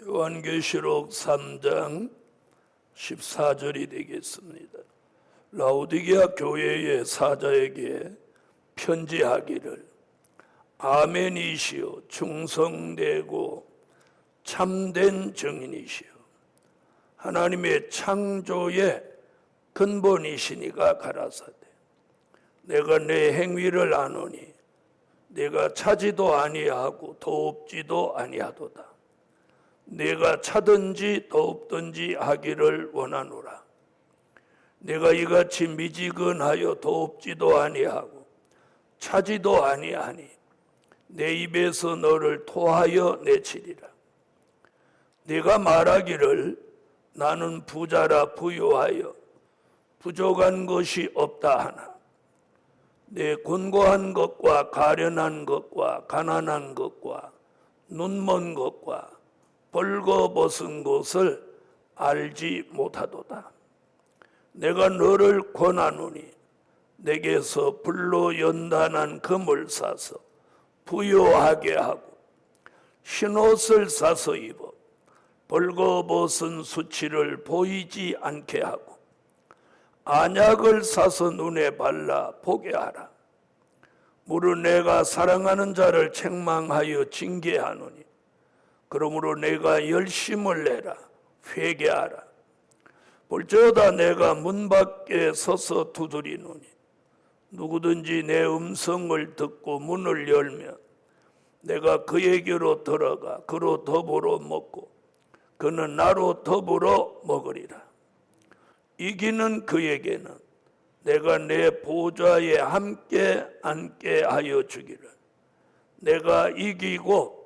요한계시록 3장 14절이 되겠습니다. 라오디게아 교회의 사자에게 편지하기를 아멘이시오 충성되고 참된 증인이시오 하나님의 창조의 근본이시니가 가라사대 내가 내 행위를 아노니 내가 차지도 아니하고 더없지도 아니하도다. 내가 차든지 더없든지 하기를 원하노라. 내가 이같이 미지근하여 더없지도 아니하고 차지도 아니하니 내 입에서 너를 토하여 내치리라. 내가 말하기를 나는 부자라 부유하여 부족한 것이 없다 하나 내 곤고한 것과 가련한 것과 가난한 것과 눈먼 것과 벌거벗은 것을 알지 못하도다. 내가 너를 권하노니 내게서 불로 연단한 금을 사서 부요하게 하고 흰옷을 사서 입어 벌거벗은 수치를 보이지 않게 하고 안약을 사서 눈에 발라 보게 하라. 무릇 내가 사랑하는 자를 책망하여 징계하노니 그러므로 내가 열심을 내라 회개하라. 볼지어다 내가 문 밖에 서서 두드리노니 누구든지 내 음성을 듣고 문을 열면 내가 그에게로 들어가 그로 더불어 먹고 그는 나로 더불어 먹으리라. 이기는 그에게는 내가 내 보좌에 함께 앉게 하여 주기를 내가 이기고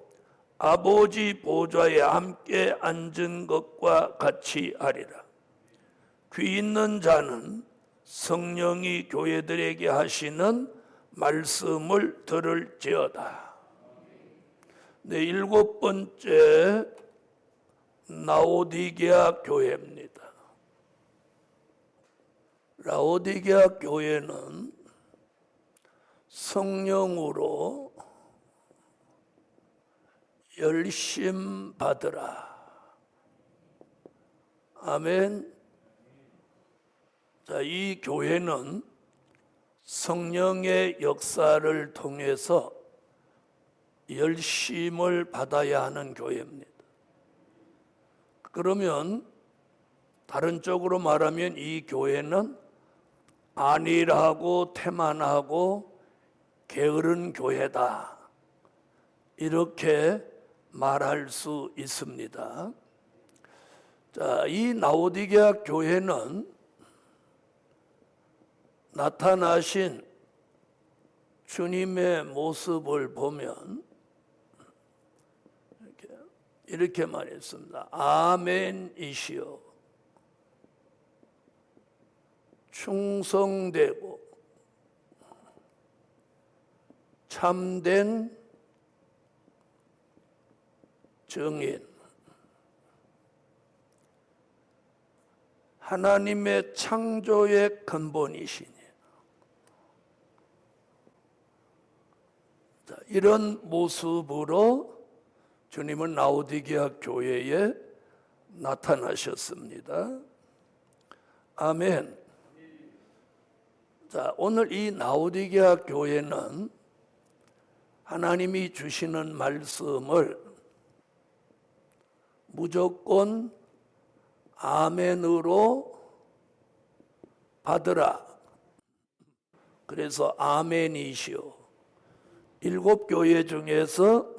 아버지 보좌에 함께 앉은 것과 같이 하리라. 귀 있는 자는 성령이 교회들에게 하시는 말씀을 들을지어다. 네, 7번째 라오디게아 교회입니다. 라오디게아 교회는 성령으로 열심 받으라. 아멘. 자, 이 교회는 성령의 역사를 통해서 열심을 받아야 하는 교회입니다. 그러면 다른 쪽으로 말하면 이 교회는 안일하고 태만하고 게으른 교회다. 이렇게 말할 수 있습니다. 자, 이 라오디게아 교회는 나타나신 주님의 모습을 보면 이렇게 말했습니다. 아멘이시여 충성되고 참된 증인 하나님의 창조의 근본이시니 이런 모습으로 주님은 라오디게아 교회에 나타나셨습니다. 아멘. 자, 오늘 이 라오디게아 교회는 하나님이 주시는 말씀을 무조건 아멘으로 받으라. 그래서 아멘이시오. 7교회 중에서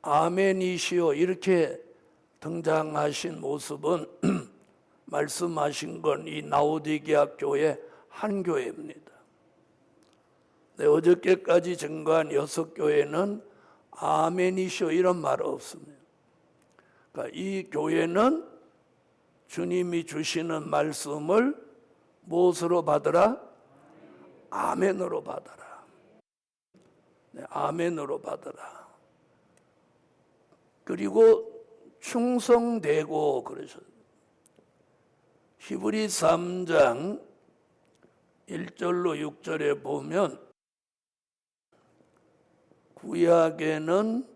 아멘이시오 이렇게 등장하신 모습은 말씀하신 건 이 라오디게아 교회 한 교회입니다. 네, 어저께까지 증거한 6교회는 아멘이시오 이런 말 없습니다. 그러니까 이 교회는 주님이 주시는 말씀을 무엇으로 받으라? 아멘으로 받아라. 네, 아멘으로 받으라. 그리고 충성되고 그러셨어요. 히브리 3장 1절로 6절에 보면 구약에는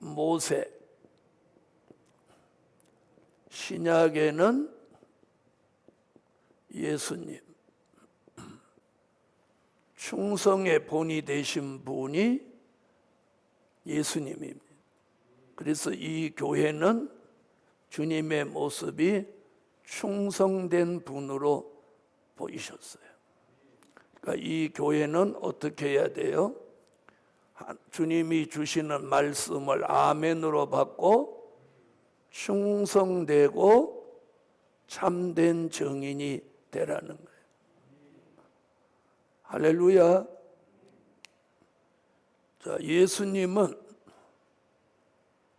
모세, 신약에는 예수님, 충성의 본이 되신 분이 예수님입니다. 그래서 이 교회는 주님의 모습이 충성된 분으로 보이셨어요. 그러니까 이 교회는 어떻게 해야 돼요? 주님이 주시는 말씀을 아멘으로 받고 충성되고 참된 증인이 되라는 거예요. 할렐루야. 자, 예수님은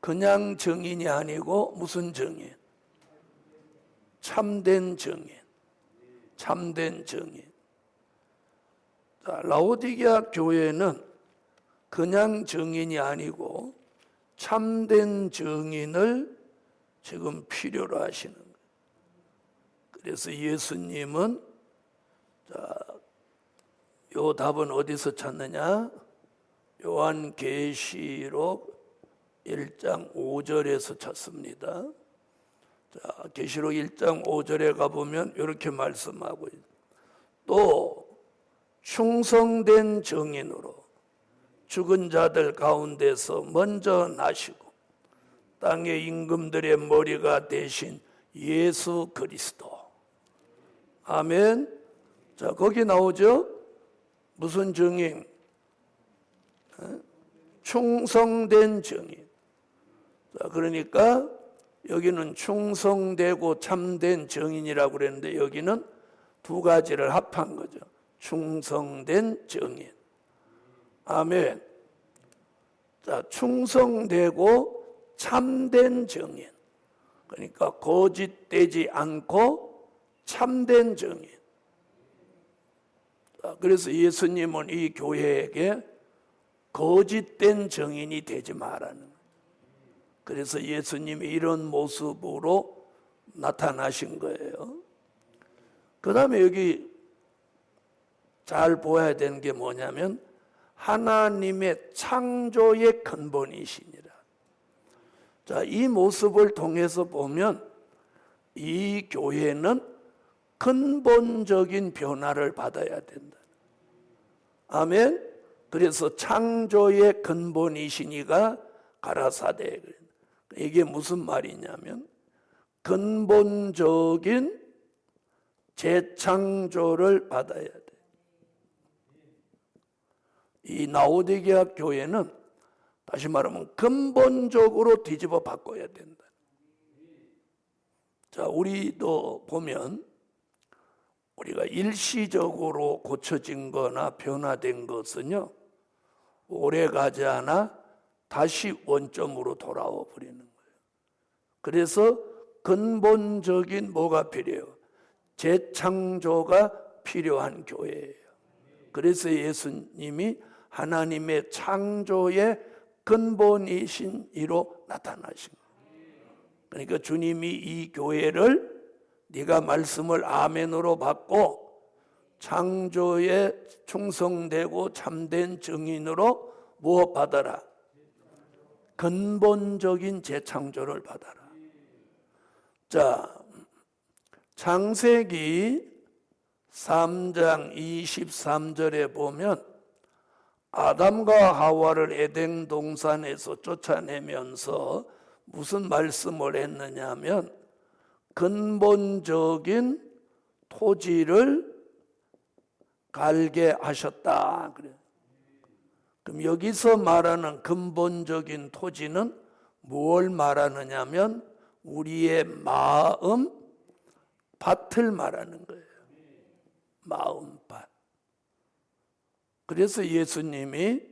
그냥 증인이 아니고 무슨 증인? 참된 증인. 참된 증인. 자, 라오디게아 교회는 그냥 증인이 아니고 참된 증인을 지금 필요로 하시는 거예요. 그래서 예수님은, 자, 요 답은 어디서 찾느냐? 요한계시록 1장 5절에서 찾습니다. 자, 계시록 1장 5절에 가보면 이렇게 말씀하고 있어요. 또 충성된 증인으로 죽은 자들 가운데서 먼저 나시고 땅의 임금들의 머리가 되신 예수 그리스도. 아멘. 자, 거기 나오죠? 무슨 증인? 충성된 증인. 자, 그러니까 여기는 충성되고 참된 증인이라고 그랬는데 여기는 두 가지를 합한 거죠. 충성된 증인. 아멘. 자, 충성되고 참된 증인. 그러니까 거짓되지 않고 참된 증인. 자, 그래서 예수님은 이 교회에게 거짓된 증인이 되지 말라는 거예요. 그래서 예수님이 이런 모습으로 나타나신 거예요. 그 다음에 여기 잘 보아야 되는 게 뭐냐면 하나님의 창조의 근본이시니라. 자, 이 모습을 통해서 보면 이 교회는 근본적인 변화를 받아야 된다. 아멘. 그래서 창조의 근본이시니가 가라사대. 이게 무슨 말이냐면 근본적인 재창조를 받아야 돼. 이 라오디게아 교회는 다시 말하면 근본적으로 뒤집어 바꿔야 된다. 자, 우리도 보면 우리가 일시적으로 고쳐진 거나 변화된 것은요, 오래 가지 않아 다시 원점으로 돌아와 버리는 거예요. 그래서 근본적인 뭐가 필요해요? 재창조가 필요한 교회예요. 그래서 예수님이 하나님의 창조의 근본이신 이로 나타나신 거예요. 그러니까 주님이 이 교회를 네가 말씀을 아멘으로 받고 창조에 충성되고 참된 증인으로 무엇 받아라? 근본적인 재창조를 받아라. 자, 창세기 3장 23절에 보면 아담과 하와를 에덴 동산에서 쫓아내면서 무슨 말씀을 했느냐 하면 근본적인 토지를 갈게 하셨다. 그래요. 그럼 여기서 말하는 근본적인 토지는 무엇을 말하느냐 하면 우리의 마음 밭을 말하는 거예요. 마음밭. 그래서 예수님이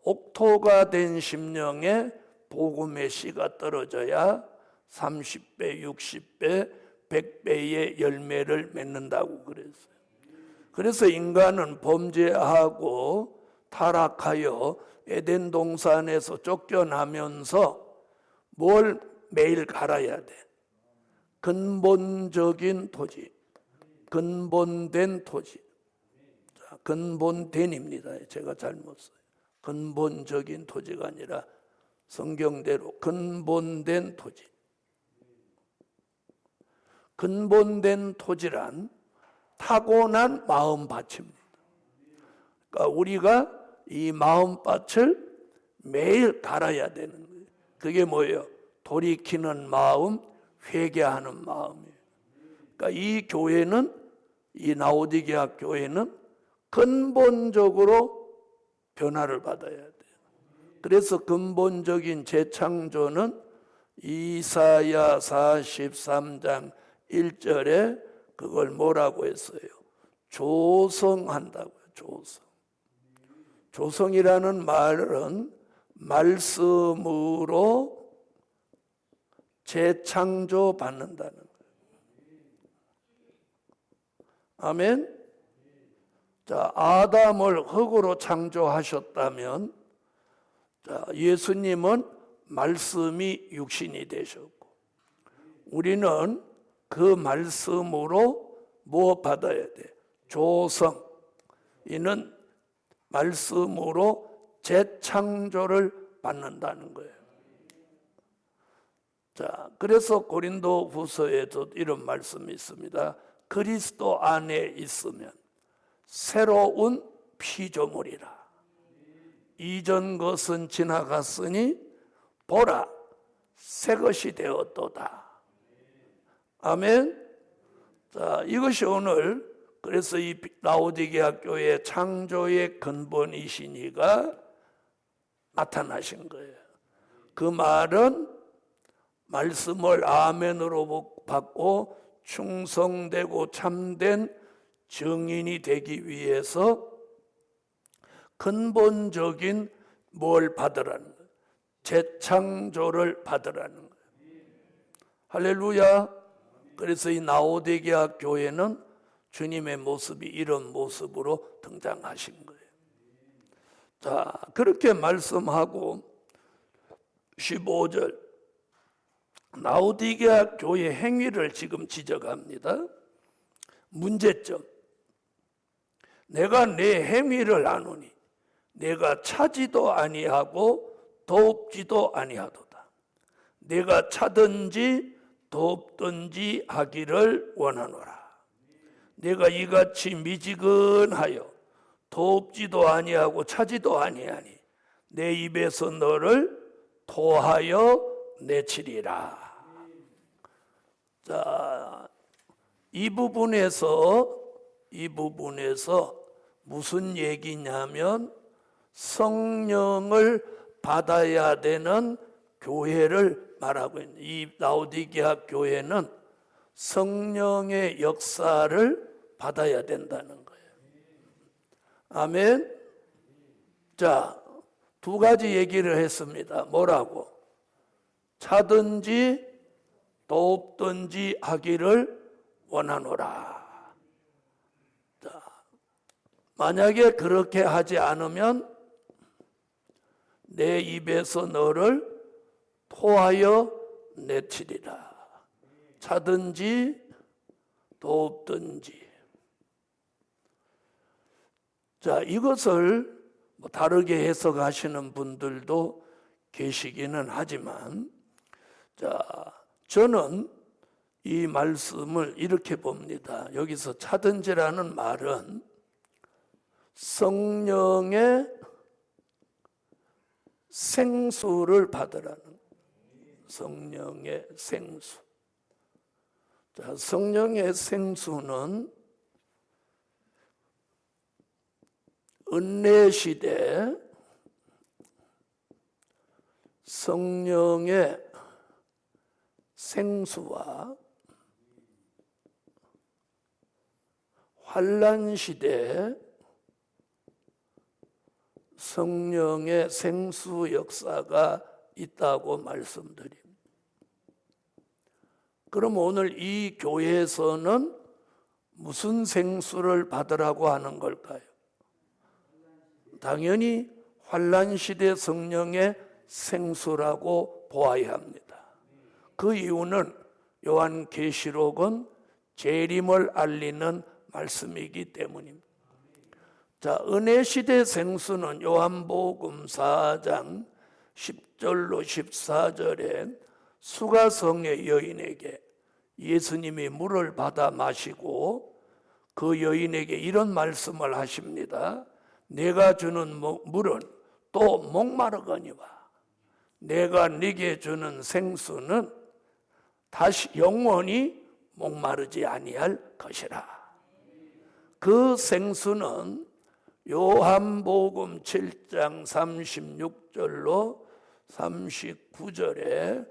옥토가 된 심령에 복음의 씨가 떨어져야 30배, 60배, 100배의 열매를 맺는다고 그랬어요. 그래서 인간은 범죄하고 타락하여 에덴 동산에서 쫓겨나면서 뭘 매일 갈아야 돼? 근본적인 토지, 근본된 토지. 자, 근본된입니다. 제가 잘못 써요. 근본적인 토지가 아니라 성경대로 근본된 토지. 근본된 토지란 타고난 마음밭입니다. 그러니까 우리가 이 마음밭을 매일 갈아야 되는 거예요. 그게 뭐예요? 돌이키는 마음, 회개하는 마음이에요. 그러니까 이 교회는, 이 라오디게아 교회는 근본적으로 변화를 받아야 돼요. 그래서 근본적인 재창조는 이사야 43장 1절에 그걸 뭐라고 했어요? 조성한다고요. 조성. 조성이라는 말은 말씀으로 재창조 받는다는 거예요. 아멘. 자, 아담을 흙으로 창조하셨다면, 자, 예수님은 말씀이 육신이 되셨고, 우리는 그 말씀으로 뭐 받아야 돼? 조성. 이는 말씀으로 재창조를 받는다는 거예요. 자, 그래서 고린도후서에도 이런 말씀이 있습니다. 그리스도 안에 있으면 새로운 피조물이라. 이전 것은 지나갔으니 보라, 새 것이 되었도다. 아멘. 자, 이것이 오늘, 그래서 이 라오디게아 교회 창조의 근본이신 이가 나타나신 거예요. 그 말은 말씀을 아멘으로 받고 충성되고 참된 증인이 되기 위해서 근본적인 뭘 받으라는 거예요? 재창조를 받으라는 거예요. 할렐루야. 그래서 이 라오디게아 교회는 주님의 모습이 이런 모습으로 등장하신 거예요. 자, 그렇게 말씀하고 15절 라오디게아 교회 행위를 지금 지적합니다. 문제점. 내가 내 행위를 아노니 내가 차지도 아니하고 돕지도 아니하도다. 내가 차든지 돕든지 하기를 원하노라. 내가 이같이 미지근하여 돕지도 아니하고 차지도 아니하니 내 입에서 너를 토하여 내치리라. 자, 이 부분에서 무슨 얘기냐면 성령을 받아야 되는 교회를 말하고 있는, 이 라오디게아 교회는 성령의 역사를 받아야 된다는 거예요. 아멘. 자, 두 가지 얘기를 했습니다. 뭐라고? 차든지 돕든지 하기를 원하노라. 자, 만약에 그렇게 하지 않으면 내 입에서 너를 토하여 내치리라. 차든지 돕든지. 자, 이것을 다르게 해석하시는 분들도 계시기는 하지만, 자, 저는 이 말씀을 이렇게 봅니다. 여기서 차든지라는 말은 성령의 생수를 받으라는, 성령의 생수. 자, 성령의 생수는 은혜시대 성령의 생수와 환난시대 성령의 생수 역사가 있다고 말씀드립니다. 그럼 오늘 이 교회에서는 무슨 생수를 받으라고 하는 걸까요? 당연히 환난시대 성령의 생수라고 보아야 합니다. 그 이유는 요한계시록은 재림을 알리는 말씀이기 때문입니다. 자, 은혜시대 생수는 요한복음 4장 10절로 14절에 수가성의 여인에게 예수님이 물을 받아 마시고 그 여인에게 이런 말씀을 하십니다. 내가 주는 물은 또 목마르거니와 내가 네게 주는 생수는 다시 영원히 목마르지 아니할 것이라. 그 생수는 요한복음 7장 36절로 39절에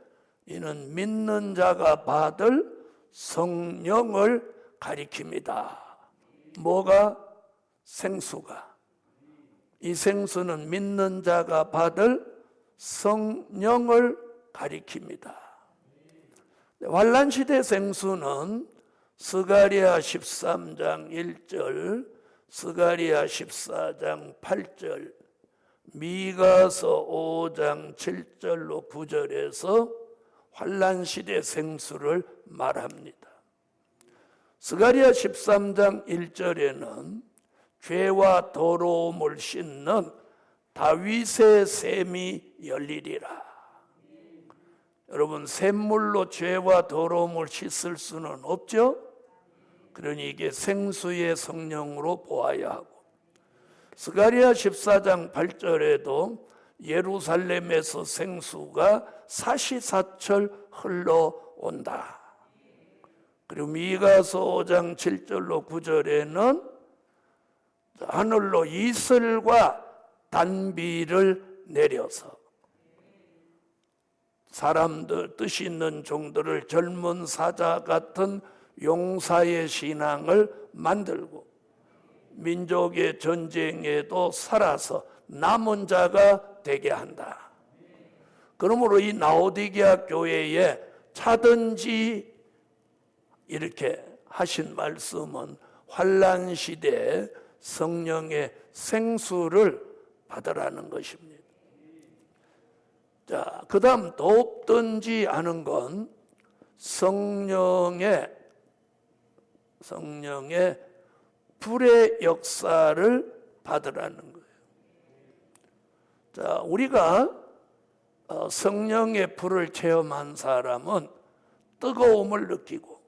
이는 믿는 자가 받을 성령을 가리킵니다. 뭐가? 생수가. 이 생수는 믿는 자가 받을 성령을 가리킵니다. 환란시대 생수는 스가랴 13장 1절, 스가랴 14장 8절, 미가서 5장 7절로 9절에서 환란시대 생수를 말합니다. 스가랴 13장 1절에는 죄와 더러움을 씻는 다윗의 샘이 열리리라. 여러분, 샘물로 죄와 더러움을 씻을 수는 없죠? 그러니 이게 생수의 성령으로 보아야 하고, 스가랴 14장 8절에도 예루살렘에서 생수가 사시사철 흘러온다. 그리고 미가서 5장 7절로 9절에는 하늘로 이슬과 단비를 내려서 사람들 뜻 있는 종들을 젊은 사자 같은 용사의 신앙을 만들고 민족의 전쟁에도 살아서 남은 자가 되게 한다. 그러므로 이 라오디게아 교회에 차든지 이렇게 하신 말씀은 환란 시대에 성령의 생수를 받으라는 것입니다. 자, 그 다음 돕든지 하는 건 성령의 불의 역사를 받으라는 거예요. 자, 우리가 성령의 불을 체험한 사람은 뜨거움을 느끼고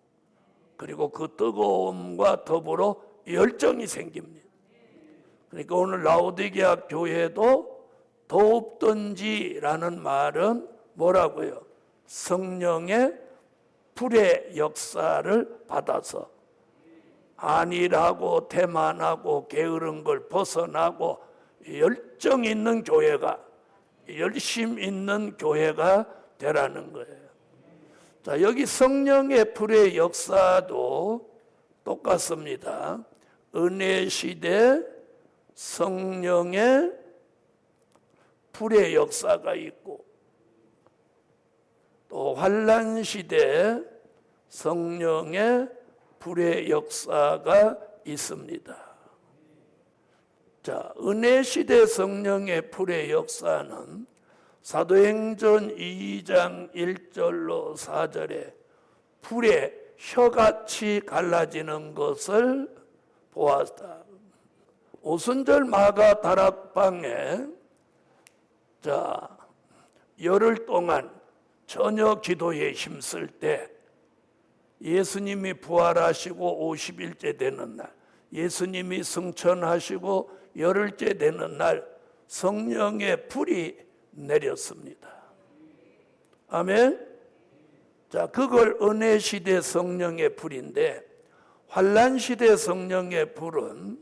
그리고 그 뜨거움과 더불어 열정이 생깁니다. 그러니까 오늘 라오디게아 교회도 돕든지라는 말은 뭐라고요? 성령의 불의 역사를 받아서 안일하고 태만하고 게으른 걸 벗어나고 열정 있는 교회가, 열심 있는 교회가 되라는 거예요. 자, 여기 성령의 불의 역사도 똑같습니다. 은혜 시대 성령의 불의 역사가 있고 또 환란 시대 성령의 불의 역사가 있습니다. 자, 은혜 시대 성령의 불의 역사는 사도행전 2장 1절로 4절에 불의 혀같이 갈라지는 것을 보았다. 오순절 마가 다락방에 자, 열흘 동안 저녁 기도에 힘쓸 때 예수님이 부활하시고 50일째 되는 날, 예수님이 승천하시고 열흘째 되는 날 성령의 불이 내렸습니다. 아멘. 자, 그걸 은혜 시대 성령의 불인데 환란 시대 성령의 불은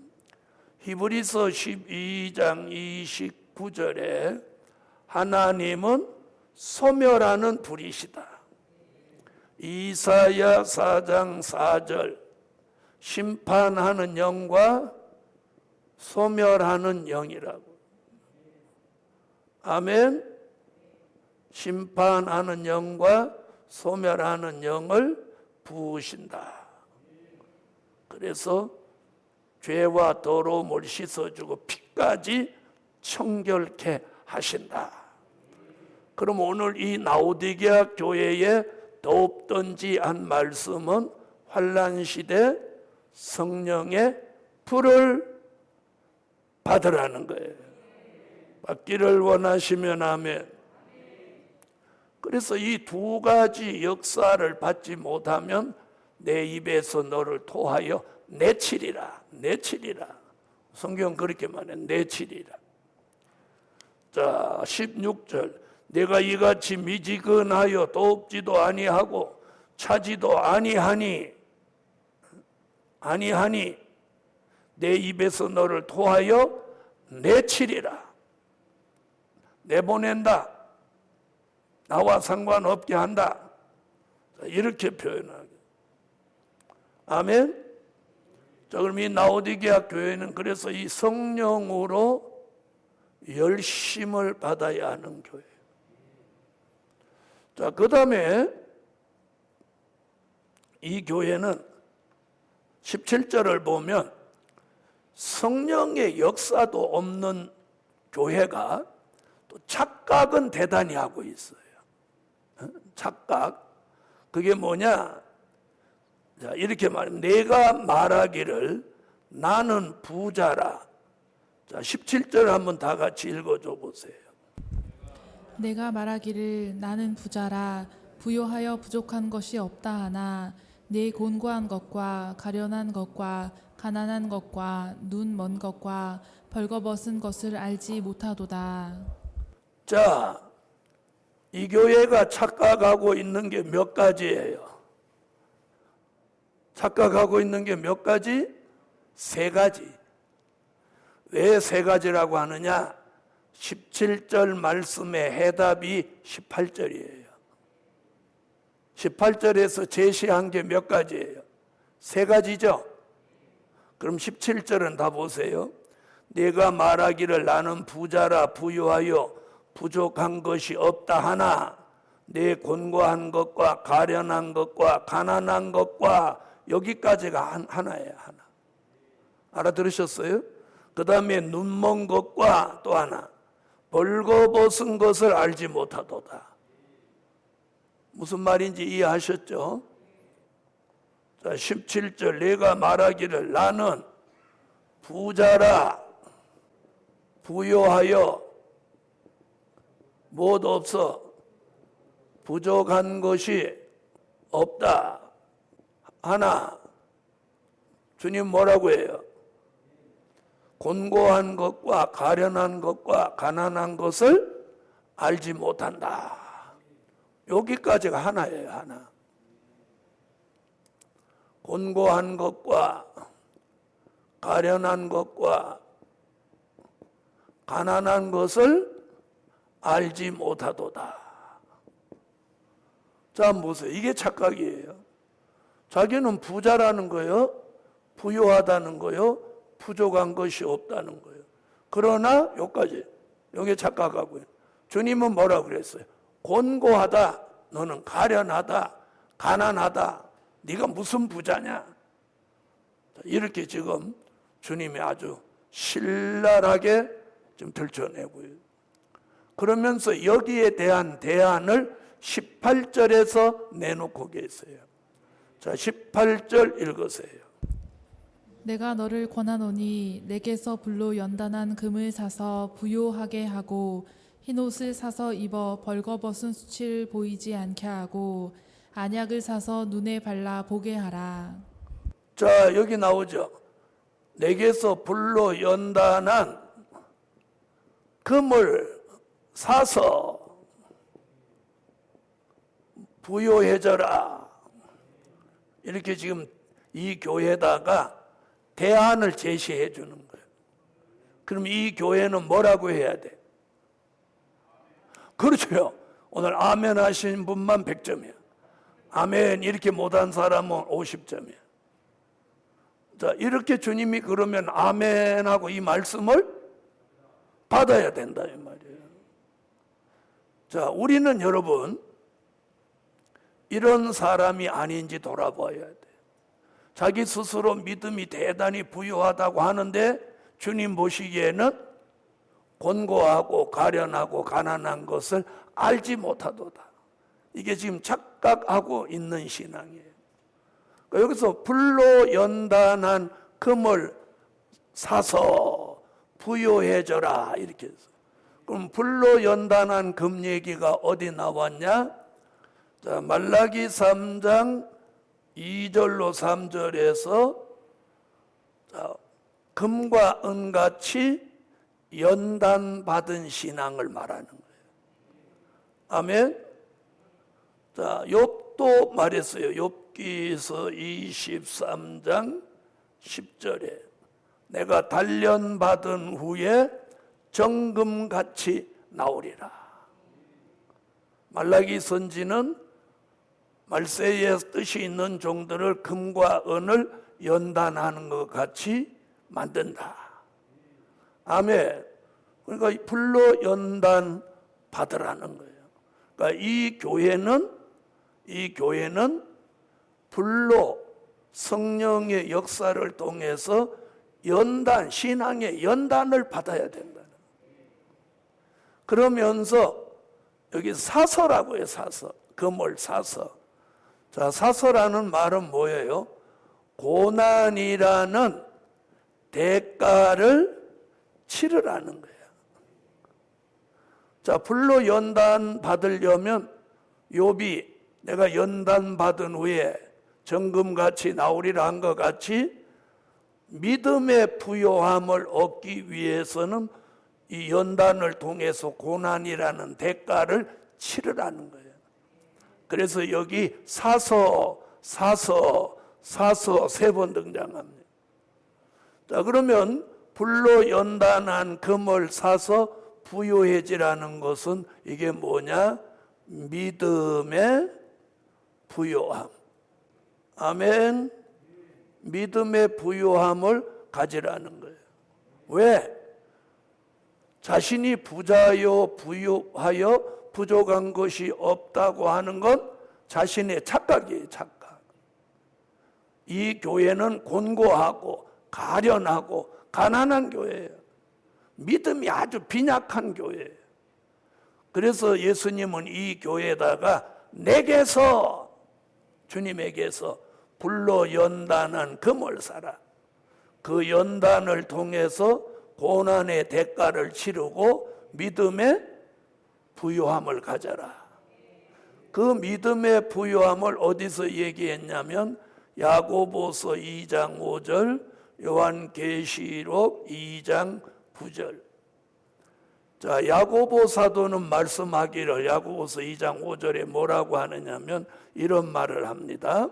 히브리서 12장 29절에 하나님은 소멸하는 불이시다. 이사야 4장 4절 심판하는 영과 소멸하는 영이라고. 아멘. 심판하는 영과 소멸하는 영을 부으신다. 그래서 죄와 더러움을 씻어주고 피까지 청결케 하신다. 그럼 오늘 이 라오디게아 교회에 돕든지 한 말씀은 환란 시대 성령의 불을 받으라는 거예요. 받기를 원하시면 아멘. 그래서 이 두 가지 역사를 받지 못하면 내 입에서 너를 토하여 내치리라. 내치리라. 성경 그렇게 말해. 내치리라. 자, 16절. 내가 이같이 미지근하여 돕지도 아니하고 차지도 아니하니 내 입에서 너를 토하여 내치리라. 내보낸다. 나와 상관없게 한다. 이렇게 표현하게. 아멘. 자, 그럼 이 라오디게아 교회는 그래서 이 성령으로 열심을 받아야 하는 교회예요. 자, 그 다음에 이 교회는 17절을 보면 성령의 역사도 없는 교회가 또 착각은 대단히 하고 있어요. 착각. 그게 뭐냐? 자, 이렇게 말하면 내가 말하기를 나는 부자라. 자, 17절 한번 다 같이 읽어줘 보세요. 내가 말하기를 나는 부자라 부요하여 부족한 것이 없다 하나 내 곤고한 것과 가련한 것과 가난한 것과 눈 먼 것과 벌거벗은 것을 알지 못하도다. 자, 이 교회가 착각하고 있는 게 몇 가지예요? 착각하고 있는 게 몇 가지? 세 가지. 왜 세 가지라고 하느냐? 17절 말씀의 해답이 18절이에요. 18절에서 제시한 게 몇 가지예요? 세 가지죠? 그럼 17절은 다 보세요. 내가 말하기를 나는 부자라 부유하여 부족한 것이 없다 하나 내 곤고한 것과 가련한 것과 가난한 것과 여기까지가 하나예요. 하나. 알아들으셨어요? 그 다음에 눈먼 것과 또 하나 벌거벗은 것을 알지 못하도다. 무슨 말인지 이해하셨죠? 자, 17절 내가 말하기를 나는 부자라 부요하여 못 없어 부족한 것이 없다 하나 주님 뭐라고 해요? 곤고한 것과 가련한 것과 가난한 것을 알지 못한다. 여기까지가 하나예요. 하나. 곤고한 것과 가련한 것과 가난한 것을 알지 못하도다. 자, 보세요. 이게 착각이에요. 자기는 부자라는 거요, 부유하다는 거요, 부족한 것이 없다는 거예요. 그러나 여기까지, 여기 착각하고요. 주님은 뭐라고 그랬어요? 곤고하다, 너는 가련하다, 가난하다, 네가 무슨 부자냐? 이렇게 지금 주님이 아주 신랄하게 좀 들춰내고요. 그러면서 여기에 대한 대안을 18절에서 내놓고 계세요. 자, 18절 읽으세요. 내가 너를 권하노니 내게서 불로 연단한 금을 사서 부요하게 하고 흰옷을 사서 입어 벌거벗은 수치를 보이지 않게 하고 안약을 사서 눈에 발라 보게 하라. 자, 여기 나오죠. 내게서 불로 연단한 금을 사서 부요해져라. 이렇게 지금 이 교회에다가 대안을 제시해 주는 거예요. 그럼 이 교회는 뭐라고 해야 돼? 그렇죠. 오늘 아멘 하신 분만 100점이야. 아멘 이렇게 못한 사람은 50점이야. 자, 이렇게 주님이 그러면 아멘하고 이 말씀을 받아야 된다 이 말이에요. 자, 우리는 여러분 이런 사람이 아닌지 돌아봐야 돼. 자기 스스로 믿음이 대단히 부유하다고 하는데 주님 보시기에는 곤고하고 가련하고 가난한 것을 알지 못하도다. 이게 지금 착각하고 있는 신앙이에요. 그러니까 여기서 불로 연단한 금을 사서 부요해져라 이렇게 해서. 그럼 불로 연단한 금 얘기가 어디 나왔냐? 자, 말라기 3장 2절로 3절에서 자, 금과 은같이 연단받은 신앙을 말하는 거예요. 아멘. 자, 욥도 말했어요. 욥기서 23장 10절에 내가 단련받은 후에 정금같이 나오리라. 말라기 선지는 말세에 뜻이 있는 종들을 금과 은을 연단하는 것 같이 만든다. 아멘. 그러니까 불로 연단 받으라는 거예요. 그러니까 이 교회는 불로 성령의 역사를 통해서 연단, 신앙의 연단을 받아야 된다는 거예요. 그러면서 여기 사서라고 해요. 사서. 금을 사서. 자, 사서라는 말은 뭐예요? 고난이라는 대가를 치르라는 거예요. 자, 불로 연단 받으려면 욥이 내가 연단 받은 후에 정금같이 나오리라 한 것 같이 믿음의 부요함을 얻기 위해서는 이 연단을 통해서 고난이라는 대가를 치르라는 거예요. 그래서 여기 사서 세 번 등장합니다. 자, 그러면 불로 연단한 금을 사서 부요해지라는 것은 이게 뭐냐? 믿음의 부요함. 아멘. 믿음의 부요함을 가지라는 거예요. 왜? 자신이 부자요 부유하여 부족한 것이 없다고 하는 건 자신의 착각이에요. 착각. 이 교회는 곤고하고 가련하고 가난한 교회예요. 믿음이 아주 빈약한 교회예요. 그래서 예수님은 이 교회에다가 내게서, 주님에게서 불로 연단한 금을 사라. 그 연단을 통해서 고난의 대가를 치르고 믿음의 부요함을 가져라. 그 믿음의 부요함을 어디서 얘기했냐면 야고보서 2장 5절, 요한계시록 2장 9절. 자, 야고보 사도는 말씀하기를 야고보서 2장 5절에 뭐라고 하느냐면 이런 말을 합니다.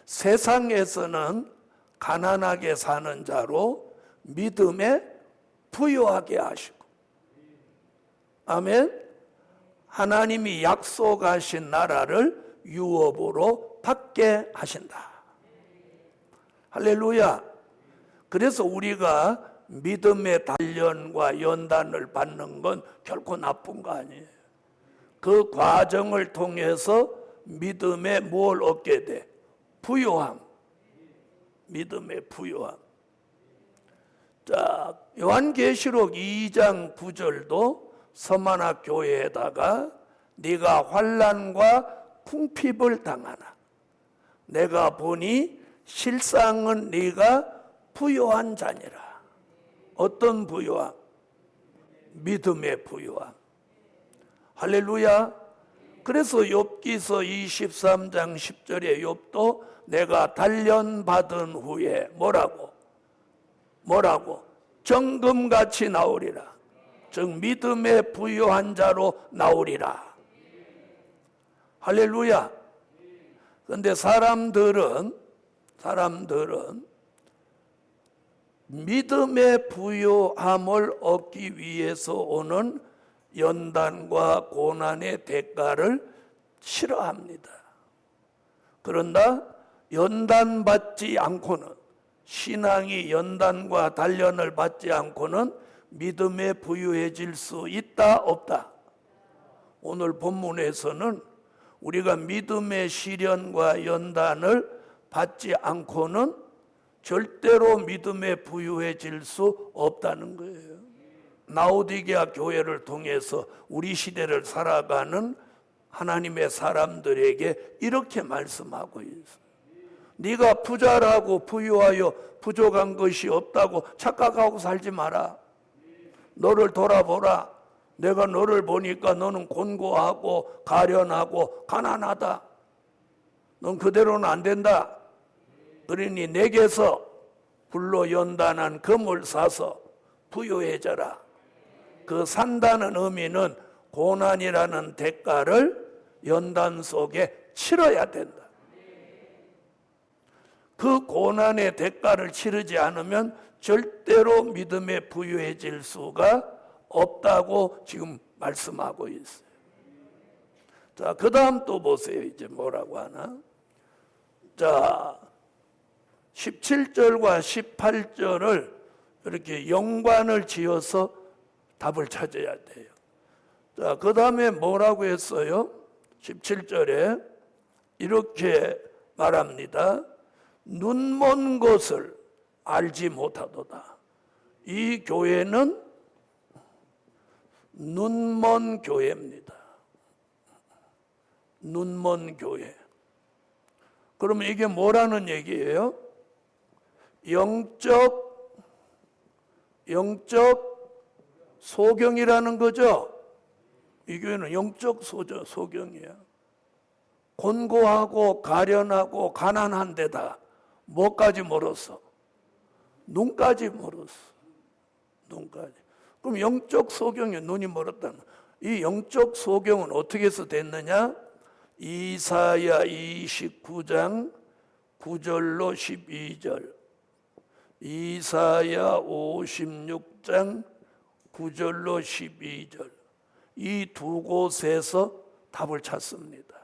세상에서는 가난하게 사는 자로 믿음에 부요하게 하시고, 아멘. 하나님이 약속하신 나라를 유업으로 받게 하신다. 할렐루야. 그래서 우리가 믿음의 단련과 연단을 받는 건 결코 나쁜 거 아니에요. 그 과정을 통해서 믿음에 뭘 얻게 돼? 부요함. 믿음의 부요함. 자, 요한계시록 2장 9절도 서만화 교회에다가 네가 환난과 궁핍을 당하나 내가 보니 실상은 네가 부요한 자니라. 어떤 부요함? 믿음의 부요함. 할렐루야. 그래서 욥기서 23장 10절에 욥도 내가 단련받은 후에 뭐라고? 정금같이 나오리라. 즉 믿음의 부요한 자로 나오리라. 할렐루야. 그런데 사람들은 믿음의 부요함을 얻기 위해서 오는 연단과 고난의 대가를 싫어합니다. 그런다 연단받지 않고는, 신앙이 연단과 단련을 받지 않고는 믿음에 부유해질 수 있다 없다? 오늘 본문에서는 우리가 믿음의 시련과 연단을 받지 않고는 절대로 믿음에 부유해질 수 없다는 거예요. 라오디게아 교회를 통해서 우리 시대를 살아가는 하나님의 사람들에게 이렇게 말씀하고 있어요. 네가 부자라고 부유하여 부족한 것이 없다고 착각하고 살지 마라. 너를 돌아보라. 내가 너를 보니까 너는 곤고하고 가련하고 가난하다. 넌 그대로는 안 된다. 그러니 내게서 불로 연단한 금을 사서 부유해져라. 그 산다는 의미는 고난이라는 대가를 연단 속에 치러야 된다. 그 고난의 대가를 치르지 않으면 절대로 믿음에 부유해질 수가 없다고 지금 말씀하고 있어요. 자, 그 다음 또 보세요. 이제 뭐라고 하나? 자, 17절과 18절을 이렇게 연관을 지어서 답을 찾아야 돼요. 자, 그 다음에 뭐라고 했어요? 17절에 이렇게 말합니다. 눈먼 것을 알지 못하도다. 이 교회는 눈먼 교회입니다. 눈먼 교회. 그러면 이게 뭐라는 얘기예요? 영적 소경이라는 거죠. 이 교회는 영적 소경이에요. 곤고하고 가련하고 가난한 데다 뭐까지 멀었어? 눈까지 멀었어. 눈까지. 그럼 영적 소경이 눈이 멀었다는 거야. 이 영적 소경은 어떻게 해서 됐느냐? 이사야 29장 9절로 12절, 이사야 56장 9절로 12절, 이 두 곳에서 답을 찾습니다.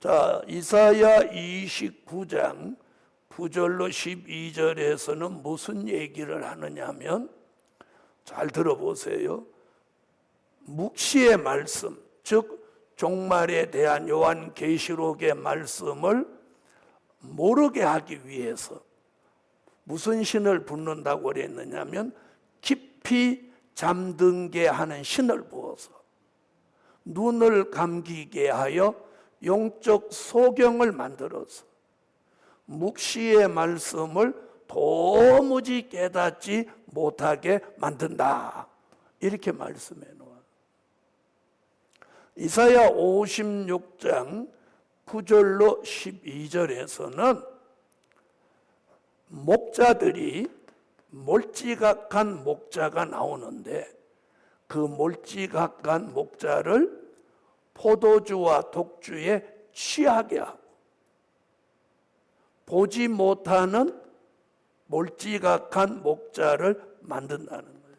자, 이사야 29장 9절로 12절에서는 무슨 얘기를 하느냐면, 잘 들어보세요. 묵시의 말씀, 즉 종말에 대한 요한계시록의 말씀을 모르게 하기 위해서 무슨 신을 붓는다고 그랬느냐면, 깊이 잠든게 하는 신을 부어서 눈을 감기게 하여 영적 소경을 만들어서 묵시의 말씀을 도무지 깨닫지 못하게 만든다. 이렇게 말씀해 놓아요. 이사야 56장 9절로 12절에서는 목자들이 몰지각한 목자가 나오는데, 그 몰지각한 목자를 포도주와 독주에 취하게 하고, 보지 못하는 몰지각한 목자를 만든다는 거예요.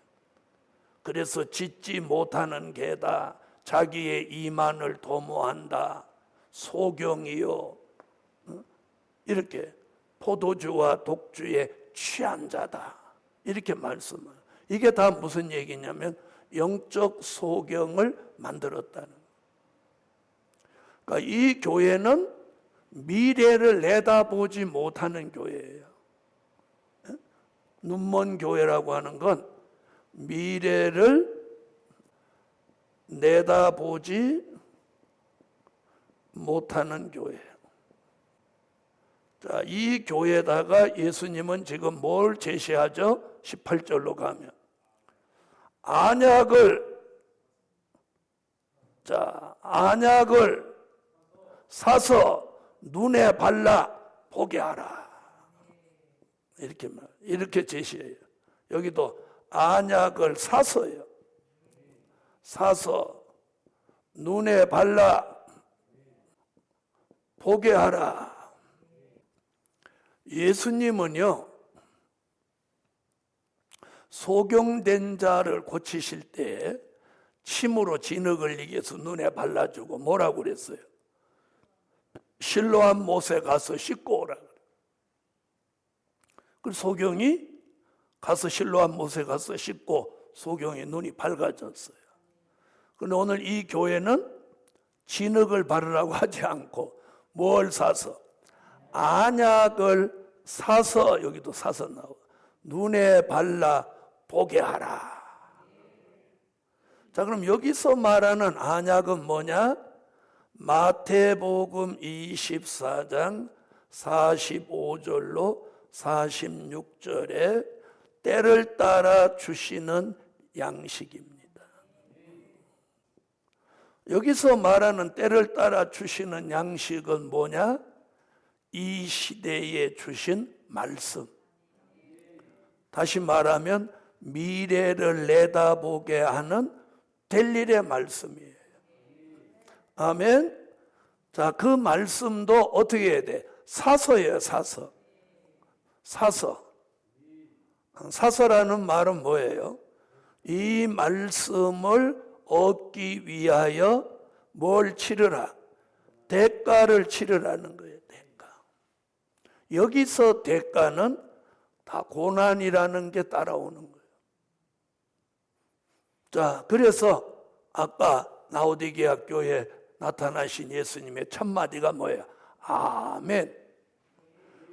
그래서 짓지 못하는 개다, 자기의 이만을 도모한다, 소경이요, 이렇게 포도주와 독주에 취한 자다, 이렇게 말씀을. 이게 다 무슨 얘기냐면 영적 소경을 만들었다는 거예요. 그러니까 이 교회는 미래를 내다보지 못하는 교회예요. 눈먼 교회라고 하는 건 미래를 내다보지 못하는 교회예요. 자, 이 교회에다가 예수님은 지금 뭘 제시하죠? 18절로 가면 안약을 사서 눈에 발라 보게 하라. 이렇게 제시해요. 여기도 안약을 사서요. 사서 눈에 발라 보게 하라. 예수님은요, 소경된 자를 고치실 때 침으로 진흙을 흘리게 해서 눈에 발라주고 뭐라고 그랬어요? 실로암 못에 가서 씻고 오라. 그 소경이 가서 실로암 못에 가서 씻고 소경의 눈이 밝아졌어요. 그런데 오늘 이 교회는 진흙을 바르라고 하지 않고 뭘 사서? 안약을 사서, 여기도 사서 나와, 눈에 발라 보게 하라. 자, 그럼 여기서 말하는 안약은 뭐냐? 마태복음 24장 45절로 46절에 때를 따라 주시는 양식입니다. 여기서 말하는 때를 따라 주시는 양식은 뭐냐? 이 시대에 주신 말씀. 다시 말하면 미래를 내다보게 하는 될 일의 말씀이에요. 아멘. 자, 그 말씀도 어떻게 해야 돼? 사서예요, 사서. 사서. 사서라는 말은 뭐예요? 이 말씀을 얻기 위하여 뭘 치르라? 대가를 치르라는 거예요, 대가. 여기서 대가는 다 고난이라는 게 따라오는 거예요. 자, 그래서 아까 라오디게아 교회에 나타나신 예수님의 첫마디가 뭐예요? 아멘.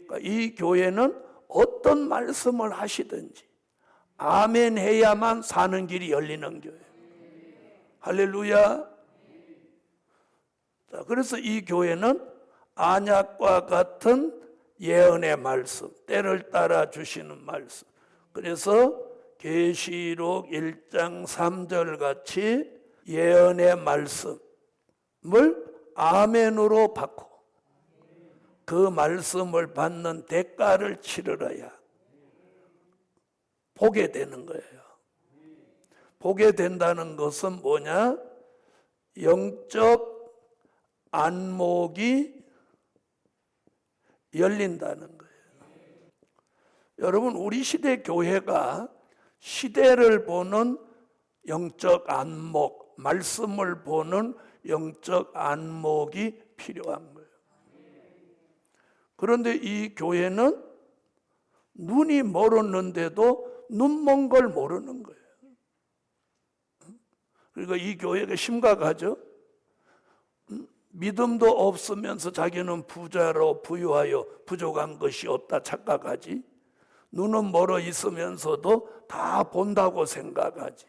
그러니까 이 교회는 어떤 말씀을 하시든지 아멘 해야만 사는 길이 열리는 교회예요. 할렐루야. 자, 그래서 이 교회는 안약과 같은 예언의 말씀, 때를 따라 주시는 말씀. 그래서 계시록 1장 3절 같이 예언의 말씀을 아멘으로 받고 그 말씀을 받는 대가를 치르러야 보게 되는 거예요. 보게 된다는 것은 뭐냐? 영적 안목이 열린다는 거예요. 여러분, 우리 시대 교회가 시대를 보는 영적 안목, 말씀을 보는 영적 안목이 필요한 거예요. 그런데 이 교회는 눈이 멀었는데도 눈 먼 걸 모르는 거예요. 그러니까 이 교회가 심각하죠. 믿음도 없으면서 자기는 부자로 부유하여 부족한 것이 없다 착각하지. 눈은 멀어 있으면서도 다 본다고 생각하지.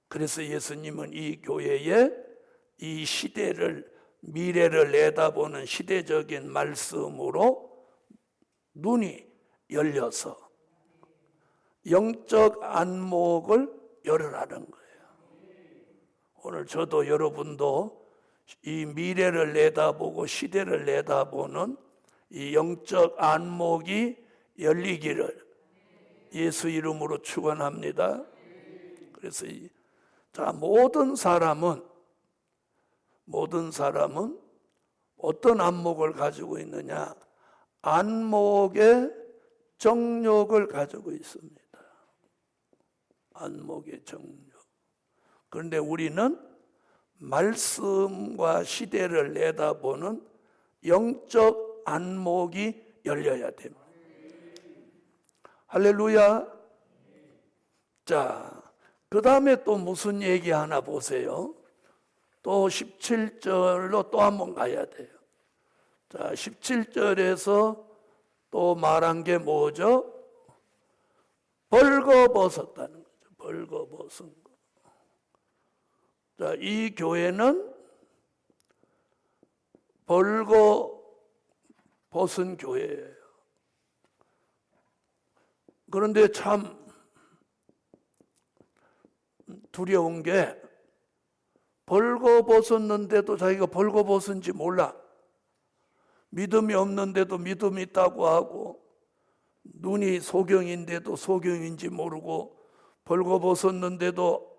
그래서 예수님은 이 교회에 이 시대를, 미래를 내다보는 시대적인 말씀으로 눈이 열려서 영적 안목을 열으라는 거예요. 오늘 저도 여러분도 이 미래를 내다보고 시대를 내다보는 이 영적 안목이 열리기를 예수 이름으로 축원합니다. 그래서 자, 모든 사람은 어떤 안목을 가지고 있느냐? 안목의 정욕을 가지고 있습니다. 안목의 정욕. 그런데 우리는 말씀과 시대를 내다보는 영적 안목이 열려야 됩니다. 할렐루야. 자, 그 다음에 또 무슨 얘기 하나 보세요. 또 17절로 또 한번 가야 돼요. 자, 17절에서 또 말한 게 뭐죠? 벌거벗었다는 거죠. 벌거벗은 거. 자, 이 교회는 벌거벗은 교회예요. 그런데 참 두려운 게 벌거벗었는데도 자기가 벌거벗은지 몰라. 믿음이 없는데도 믿음이 있다고 하고, 눈이 소경인데도 소경인지 모르고, 벌거벗었는데도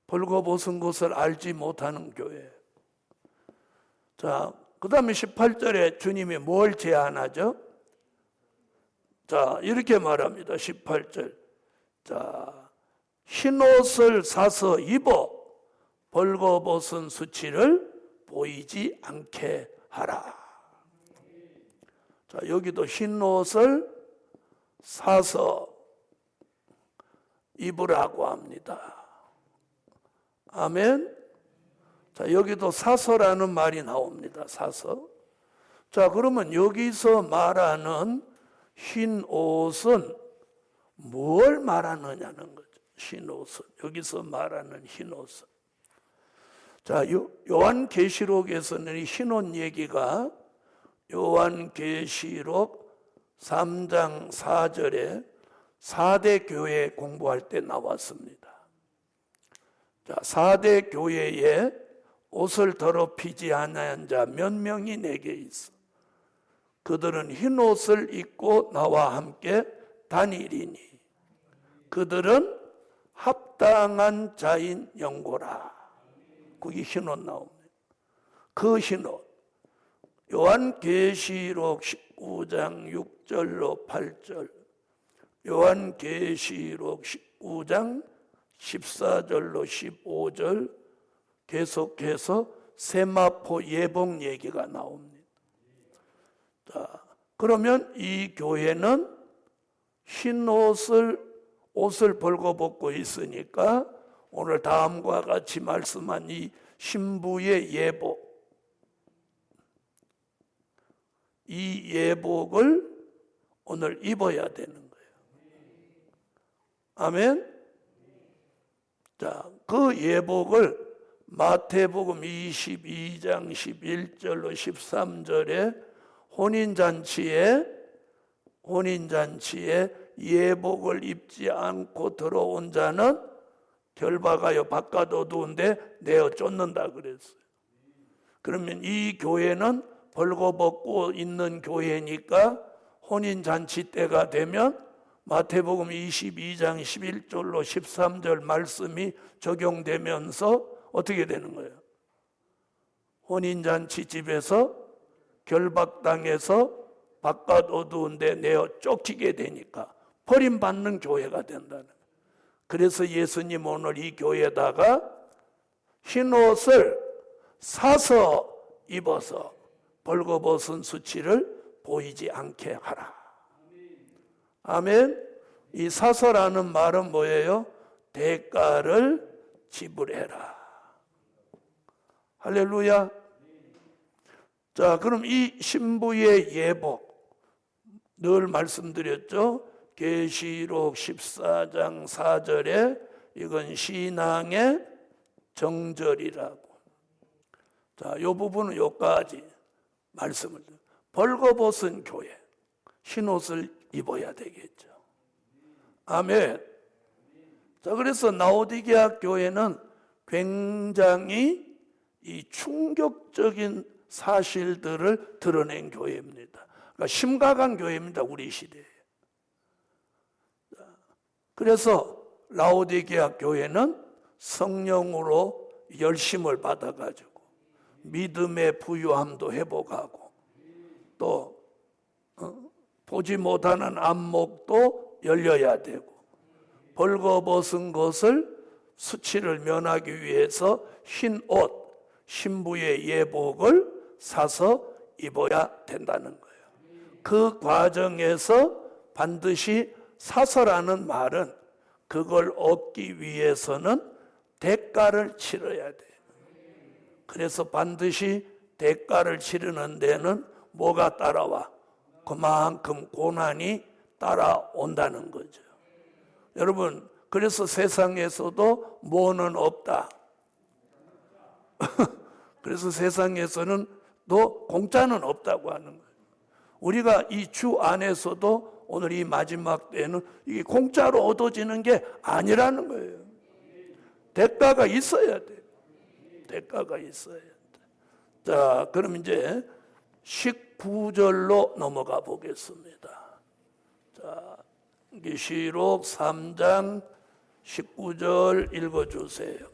벌거벗은 것을 알지 못하는 교회. 자, 그 다음에 18절에 주님이 뭘 제안하죠? 자, 이렇게 말합니다. 18절. 자, 흰옷을 사서 입어 벌거벗은 수치를 보이지 않게 하라. 자, 여기도 흰옷을 사서 입으라고 합니다. 아멘. 자, 여기도 사서라는 말이 나옵니다. 사서. 자, 그러면 여기서 말하는 흰 옷은 뭘 말하느냐는 거죠. 흰 옷은. 여기서 말하는 흰 옷은. 자, 요한계시록에서는 이 흰 옷 얘기가 요한계시록 3장 4절에 4대 교회 공부할 때 나왔습니다. 자, 4대 교회에 옷을 더럽히지 아니한 자 몇 명이 내게 있어. 그들은 흰 옷을 입고 나와 함께 다니리니 그들은 합당한 자인 영고라. 거기 흰 옷 나옵니다. 그 흰 옷. 요한계시록 19장 6절로 8절, 요한계시록 19장 14절로 15절 계속해서 세마포 예복 얘기가 나옵니다. 자, 그러면 이 교회는 흰 옷을 벌거벗고 있으니까 오늘 다음과 같이 말씀한 이 신부의 예복, 이 예복을 오늘 입어야 되는 거예요. 아멘. 자, 그 예복을 마태복음 22장 11절로 13절에 혼인잔치에 예복을 입지 않고 들어온 자는 결박하여 바깥 어두운데 내어 쫓는다 그랬어요. 그러면 이 교회는 벌거벗고 있는 교회니까 혼인잔치 때가 되면 마태복음 22장 11절로 13절 말씀이 적용되면서 어떻게 되는 거예요? 혼인잔치 집에서 결박당해서 바깥 어두운데 내어 쫓기게 되니까 버림받는 교회가 된다는 거예요. 그래서 예수님 오늘 이 교회에다가 흰 옷을 사서 입어서 벌거벗은 수치를 보이지 않게 하라. 아멘. 이 사서라는 말은 뭐예요? 대가를 지불해라. 할렐루야. 자, 그럼 이 신부의 예복 늘 말씀드렸죠. 계시록 14장 4절에 이건 신앙의 정절이라고. 자, 이 부분은 여기까지 말씀을 드려요. 벌거벗은 교회, 흰 옷을 입어야 되겠죠. 아멘. 자, 그래서 라오디게아 교회는 굉장히 이 충격적인 사실들을 드러낸 교회입니다. 그러니까 심각한 교회입니다, 우리 시대에. 그래서 라오디게아 교회는 성령으로 열심을 받아가지고 믿음의 부유함도 회복하고 또 보지 못하는 안목도 열려야 되고 벌거벗은 것을 수치를 면하기 위해서 흰 옷, 신부의 예복을 사서 입어야 된다는 거예요. 그 과정에서 반드시 사서라는 말은 그걸 얻기 위해서는 대가를 치러야 돼요. 그래서 반드시 대가를 치르는 데는 뭐가 따라와? 그만큼 고난이 따라온다는 거죠. 여러분, 그래서 세상에서도 뭐는 없다. 그래서 세상에서는 또 공짜는 없다고 하는 거예요. 우리가 이 주 안에서도 오늘 이 마지막 때는 이게 공짜로 얻어지는 게 아니라는 거예요. 대가가 있어야 돼. 대가가 있어야 돼. 자, 그럼 이제 19절로 넘어가 보겠습니다. 자, 계시록 3장 19절 읽어주세요.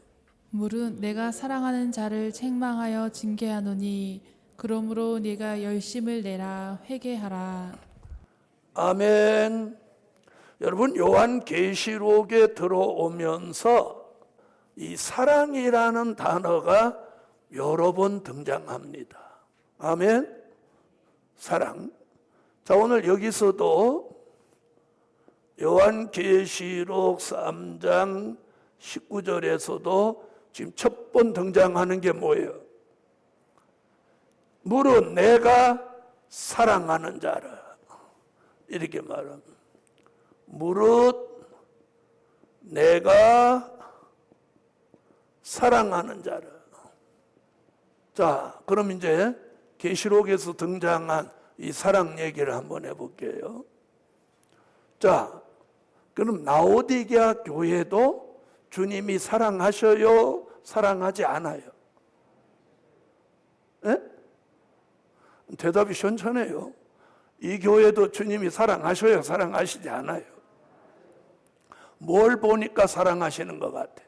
물은 내가 사랑하는 자를 책망하여 징계하노니 그러므로 네가 열심을 내라 회개하라. 아멘. 여러분, 요한계시록에 들어오면서 이 사랑이라는 단어가 여러 번 등장합니다. 아멘. 사랑. 자, 오늘 여기서도 요한계시록 3장 19절에서도 지금 첫 번 등장하는 게 뭐예요? 물은 내가 사랑하는 자라. 이렇게 말합니다. 무릇 내가 사랑하는 자라. 자, 그럼 이제 계시록에서 등장한 이 사랑 얘기를 한번 해볼게요. 자, 그럼 라오디게아 교회도 주님이 사랑하셔요? 사랑하지 않아요? 예? 대답이 시원찮아요. 이 교회도 주님이 사랑하셔요? 사랑하시지 않아요? 뭘 보니까 사랑하시는 것 같아?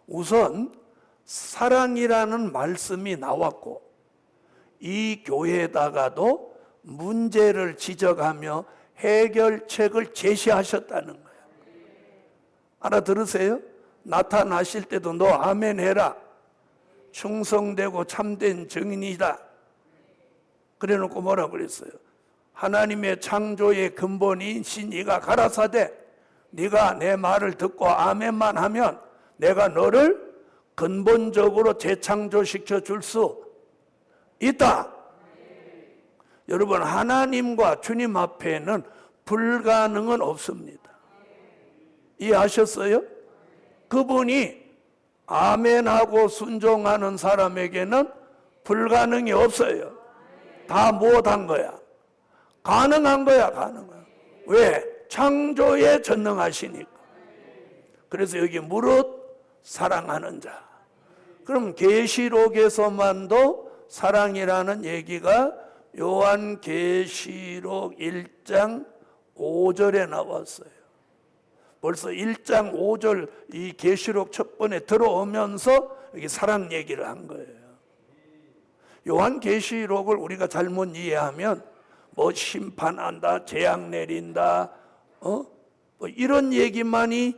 우선 사랑이라는 말씀이 나왔고 이 교회에다가도 문제를 지적하며 해결책을 제시하셨다는 거예요. 알아들으세요? 나타나실 때도 너 아멘 해라. 충성되고 참된 증인이다. 그래 놓고 뭐라고 그랬어요? 하나님의 창조의 근본인 네가 가라사대 네가 내 말을 듣고 아멘만 하면 내가 너를 근본적으로 재창조시켜 줄 수 있다. 여러분, 하나님과 주님 앞에는 불가능은 없습니다. 이해하셨어요? 그분이 아멘하고 순종하는 사람에게는 불가능이 없어요. 다 못한 거야. 가능한 거야, 가능한. 왜? 창조에 전능하시니까. 그래서 여기 무릇 사랑하는 자. 그럼 계시록에서만도 사랑이라는 얘기가 요한계시록 1장 5절에 나왔어요. 벌써 1장 5절 이 계시록 첫 번에 들어오면서 여기 사랑 얘기를 한 거예요. 요한계시록을 우리가 잘못 이해하면 뭐 심판한다, 재앙 내린다, 뭐 이런 얘기만이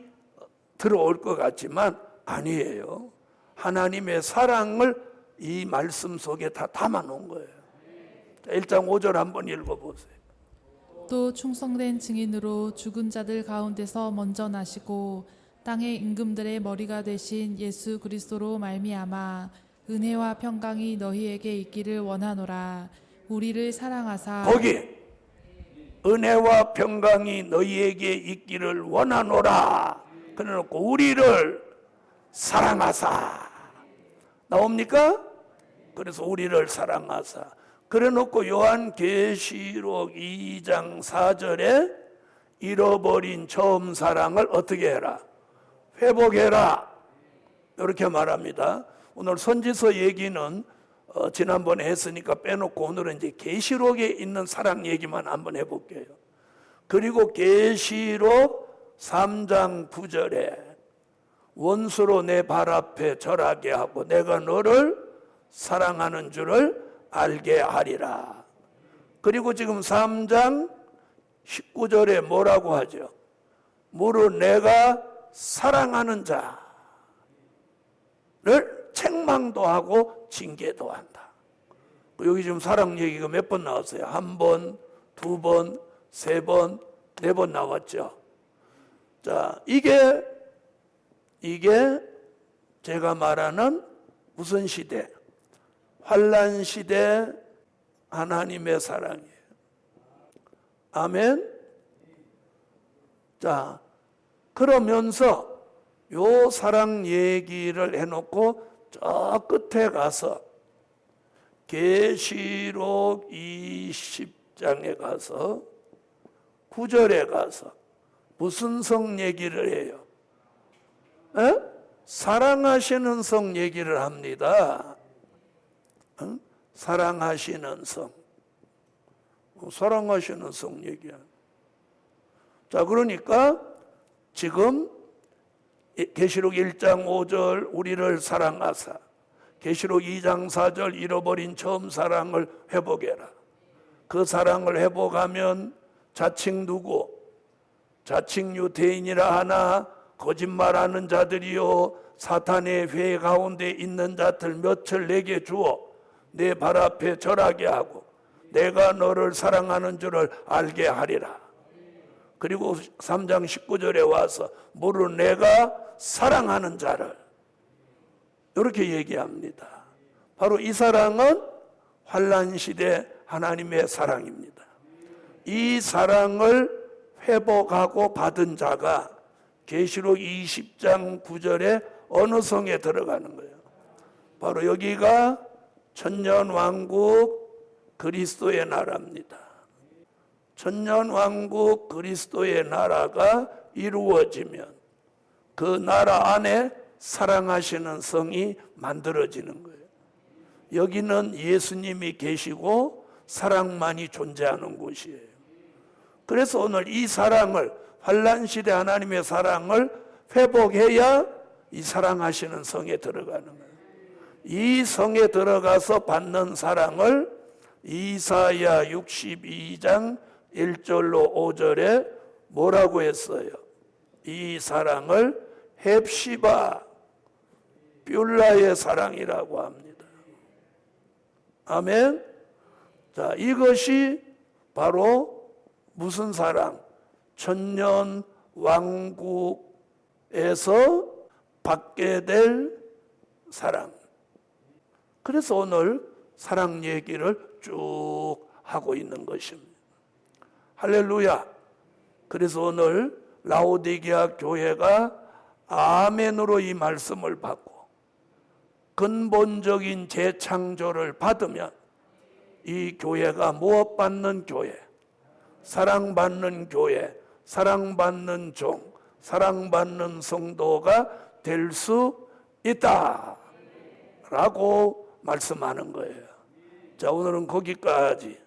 들어올 것 같지만 아니에요. 하나님의 사랑을 이 말씀 속에 다 담아놓은 거예요. 1장 5절 한번 읽어보세요. 또 충성된 증인으로 죽은 자들 가운데서 먼저 나시고 땅의 임금들의 머리가 되신 예수 그리스도로 말미암아 은혜와 평강이 너희에게 있기를 원하노라. 우리를 사랑하사 거기 은혜와 평강이 너희에게 있기를 원하노라. 그래놓고 우리를 사랑하사 나옵니까? 그래서 우리를 사랑하사 그래놓고 요한계시록 2장 4절에 잃어버린 처음 사랑을 어떻게 해라? 회복해라. 이렇게 말합니다. 오늘 선지서 얘기는 지난번에 했으니까 빼놓고 오늘은 이제 계시록에 있는 사랑 얘기만 한번 해볼게요. 그리고 계시록 3장 9절에 원수로 내 발 앞에 절하게 하고 내가 너를 사랑하는 줄을 알게 하리라. 그리고 지금 3장 19절에 뭐라고 하죠? 무릇 내가 사랑하는 자를 책망도 하고 징계도 한다. 여기 지금 사랑 얘기가 몇 번 나왔어요? 한 번, 두 번, 세 번, 네 번 나왔죠. 자, 이게 제가 말하는 무슨 시대? 환난 시대 하나님의 사랑이에요. 아멘. 자, 그러면서 요 사랑 얘기를 해놓고 저 끝에 가서 계시록 20장에 가서 9절에 가서 무슨 성 얘기를 해요? 에? 사랑하시는 성 얘기를 합니다. 사랑하시는 성. 사랑하시는 성 얘기야. 자, 그러니까 지금 계시록 1장 5절 우리를 사랑하사, 계시록 2장 4절 잃어버린 처음 사랑을 회복해라. 그 사랑을 회복하면 자칭 누구? 자칭 유대인이라 하나 거짓말하는 자들이요 사탄의 회 가운데 있는 자들 몇을 내게 주어 내 발 앞에 절하게 하고 내가 너를 사랑하는 줄을 알게 하리라. 그리고 3장 19절에 와서 무릇 내가 사랑하는 자를 이렇게 얘기합니다. 바로 이 사랑은 환난 시대 하나님의 사랑입니다. 이 사랑을 회복하고 받은 자가 계시록 20장 9절에 어느 성에 들어가는 거예요? 바로 여기가 천년왕국 그리스도의 나라입니다. 천년왕국 그리스도의 나라가 이루어지면 그 나라 안에 사랑하시는 성이 만들어지는 거예요. 여기는 예수님이 계시고 사랑만이 존재하는 곳이에요. 그래서 오늘 이 사랑을, 환난시대 하나님의 사랑을 회복해야 이 사랑하시는 성에 들어가는 거예요. 이 성에 들어가서 받는 사랑을 이사야 62장 1절로 5절에 뭐라고 했어요? 이 사랑을 헵시바 뷸라의 사랑이라고 합니다. 아멘. 자, 이것이 바로 무슨 사랑? 천년 왕국에서 받게 될 사랑. 그래서 오늘 사랑 얘기를 쭉 하고 있는 것입니다. 할렐루야. 그래서 오늘 라오디게아 교회가 아멘으로 이 말씀을 받고 근본적인 재창조를 받으면 이 교회가 무엇받는 교회, 사랑받는 교회, 사랑받는 종, 사랑받는 성도가 될 수 있다 라고 말씀하는 거예요. 자, 오늘은 거기까지